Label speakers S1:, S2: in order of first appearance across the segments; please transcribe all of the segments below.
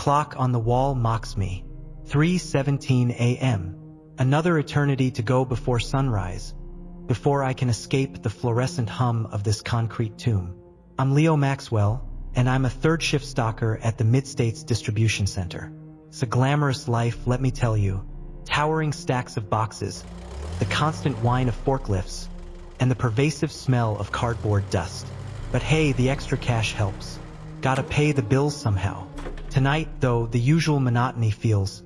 S1: clock on the wall mocks me. 3:17 a.m. Another eternity to go before sunrise, before I can escape the fluorescent hum of this concrete tomb. I'm Leo Maxwell, and I'm a third-shift stalker at the Mid-States Distribution Center. It's a glamorous life, let me tell you. Towering stacks of boxes, the constant whine of forklifts, and the pervasive smell of cardboard dust. But hey, the extra cash helps. Gotta pay the bills somehow. Tonight, though, the usual monotony feels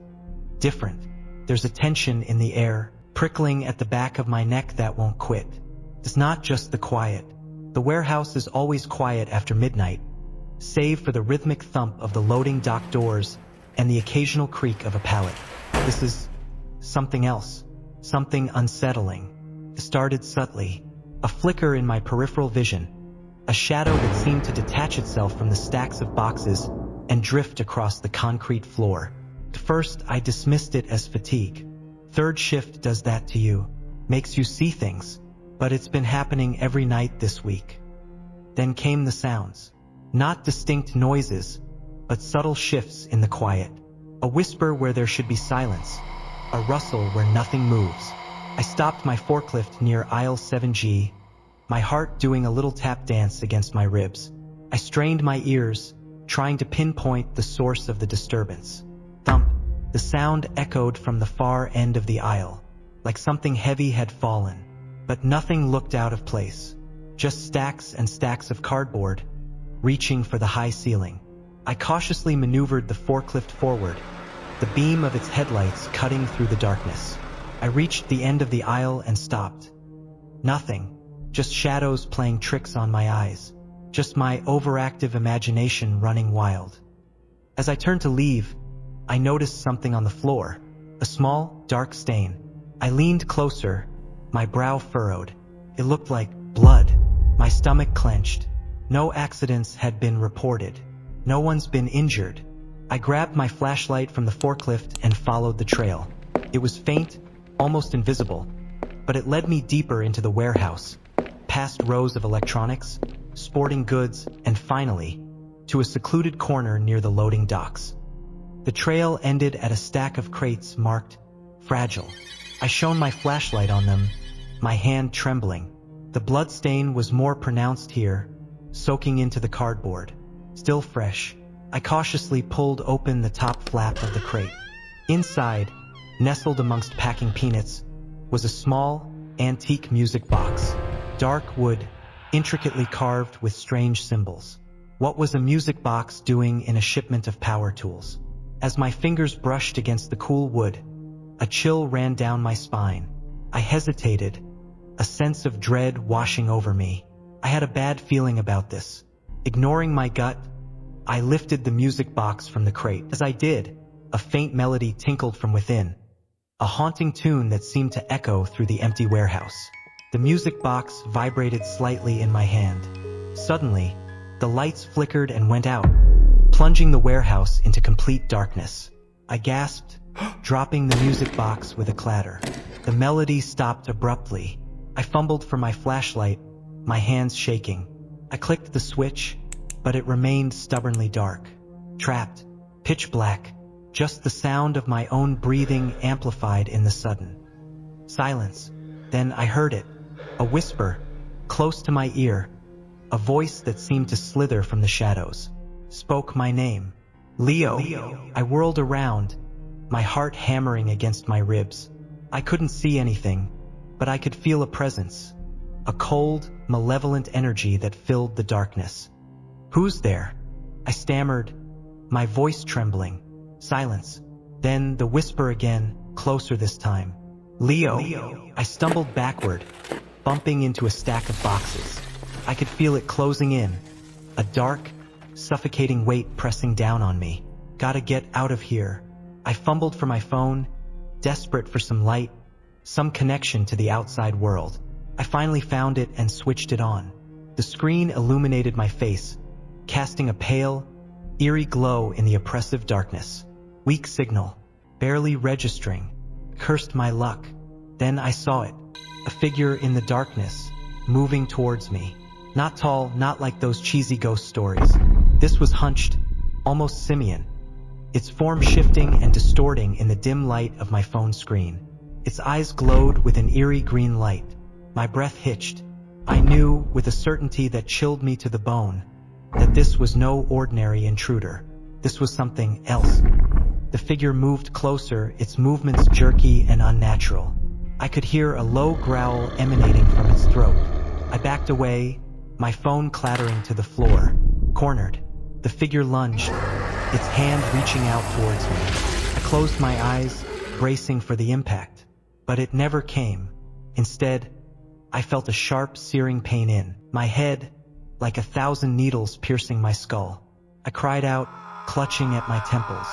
S1: different. There's a tension in the air, prickling at the back of my neck that won't quit. It's not just the quiet. The warehouse is always quiet after midnight, save for the rhythmic thump of the loading dock doors and the occasional creak of a pallet. This is something else, something unsettling. It started subtly, a flicker in my peripheral vision, a shadow that seemed to detach itself from the stacks of boxes and drift across the concrete floor. At first, I dismissed it as fatigue. Third shift does that to you, makes you see things, but it's been happening every night this week. Then came the sounds. Not distinct noises, but subtle shifts in the quiet. A whisper where there should be silence, a rustle where nothing moves. I stopped my forklift near aisle 7G, my heart doing a little tap dance against my ribs. I strained my ears, trying to pinpoint the source of the disturbance. Thump, the sound echoed from the far end of the aisle, like something heavy had fallen. But nothing looked out of place. Just stacks and stacks of cardboard, reaching for the high ceiling. I cautiously maneuvered the forklift forward, the beam of its headlights cutting through the darkness. I reached the end of the aisle and stopped. Nothing, just shadows playing tricks on my eyes, just my overactive imagination running wild. As I turned to leave, I noticed something on the floor, a small, dark stain. I leaned closer, my brow furrowed. It looked like blood. My stomach clenched. No accidents had been reported. No one's been injured. I grabbed my flashlight from the forklift and followed the trail. It was faint, almost invisible, but it led me deeper into the warehouse, past rows of electronics, sporting goods, and finally, to a secluded corner near the loading docks. The trail ended at a stack of crates marked fragile. I shone my flashlight on them, my hand trembling. The bloodstain was more pronounced here, soaking into the cardboard. Still fresh, I cautiously pulled open the top flap of the crate. Inside, nestled amongst packing peanuts, was a small, antique music box. Dark wood, intricately carved with strange symbols. What was a music box doing in a shipment of power tools? As my fingers brushed against the cool wood, a chill ran down my spine. I hesitated, a sense of dread washing over me. I had a bad feeling about this. Ignoring my gut, I lifted the music box from the crate. As I did, a faint melody tinkled from within, a haunting tune that seemed to echo through the empty warehouse. The music box vibrated slightly in my hand. Suddenly, the lights flickered and went out, plunging the warehouse into complete darkness. I gasped, dropping the music box with a clatter. The melody stopped abruptly. I fumbled for my flashlight, my hands shaking. I clicked the switch, but it remained stubbornly dark. Trapped, pitch black, just the sound of my own breathing amplified in the sudden silence. Then I heard it, a whisper, close to my ear, a voice that seemed to slither from the shadows. Spoke my name. Leo. I whirled around, my heart hammering against my ribs. I couldn't see anything, but I could feel a presence, a cold, malevolent energy that filled the darkness. Who's there? I stammered, my voice trembling. Silence. Then the whisper again, closer this time. Leo. I stumbled backward, bumping into a stack of boxes. I could feel it closing in, a dark, suffocating weight pressing down on me. Gotta get out of here. I fumbled for my phone, desperate for some light, some connection to the outside world. I finally found it and switched it on. The screen illuminated my face, casting a pale, eerie glow in the oppressive darkness. Weak signal, barely registering. Cursed my luck. Then I saw it, a figure in the darkness, moving towards me. Not tall, not like those cheesy ghost stories. This was hunched, almost simian, its form shifting and distorting in the dim light of my phone screen. Its eyes glowed with an eerie green light. My breath hitched. I knew, with a certainty that chilled me to the bone, that this was no ordinary intruder. This was something else. The figure moved closer, its movements jerky and unnatural. I could hear a low growl emanating from its throat. I backed away, my phone clattering to the floor. Cornered. The figure lunged, its hand reaching out towards me. I closed my eyes, bracing for the impact. But it never came. Instead, I felt a sharp, searing pain in my head, like 1,000 needles piercing my skull. I cried out, clutching at my temples.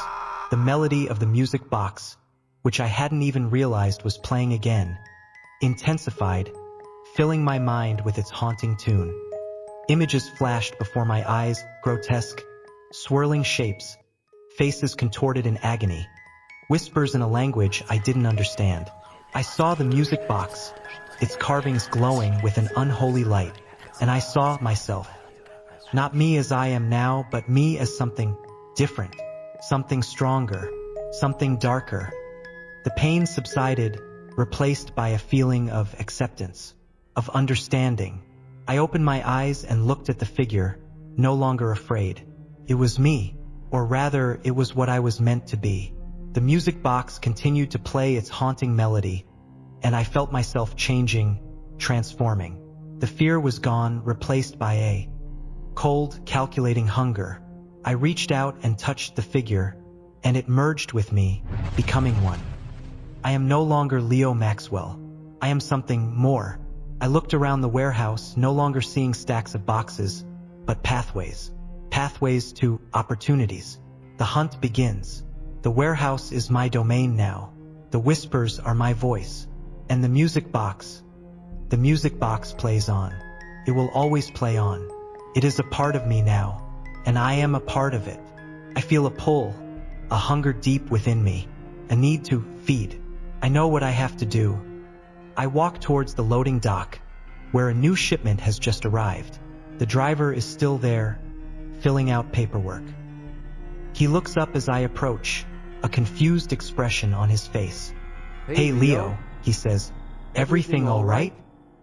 S1: The melody of the music box, which I hadn't even realized was playing again, intensified, filling my mind with its haunting tune. Images flashed before my eyes, grotesque, swirling shapes, faces contorted in agony, whispers in a language I didn't understand. I saw the music box, its carvings glowing with an unholy light, and I saw myself. Not me as I am now, but me as something different, something stronger, something darker. The pain subsided, replaced by a feeling of acceptance, of understanding. I opened my eyes and looked at the figure, no longer afraid. It was me, or rather, it was what I was meant to be. The music box continued to play its haunting melody, and I felt myself changing, transforming. The fear was gone, replaced by a cold, calculating hunger. I reached out and touched the figure, and it merged with me, becoming one. I am no longer Leo Maxwell. I am something more. I looked around the warehouse, no longer seeing stacks of boxes, but pathways. Pathways to opportunities. The hunt begins. The warehouse is my domain now. The whispers are my voice. And the music box plays on. It will always play on. It is a part of me now, and I am a part of it. I feel a pull, a hunger deep within me, a need to feed. I know what I have to do. I walk towards the loading dock, where a new shipment has just arrived. The driver is still there, filling out paperwork. He looks up as I approach, a confused expression on his face. Hey Leo, he says, everything all right?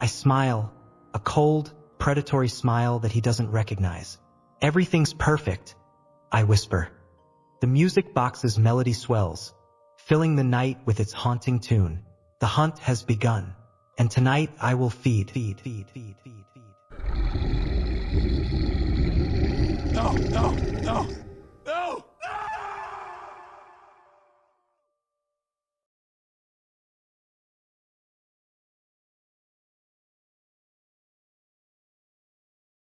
S1: I smile, a cold, predatory smile that he doesn't recognize. Everything's perfect, I whisper. The music box's melody swells, filling the night with its haunting tune. The hunt has begun, and tonight I will feed.
S2: No.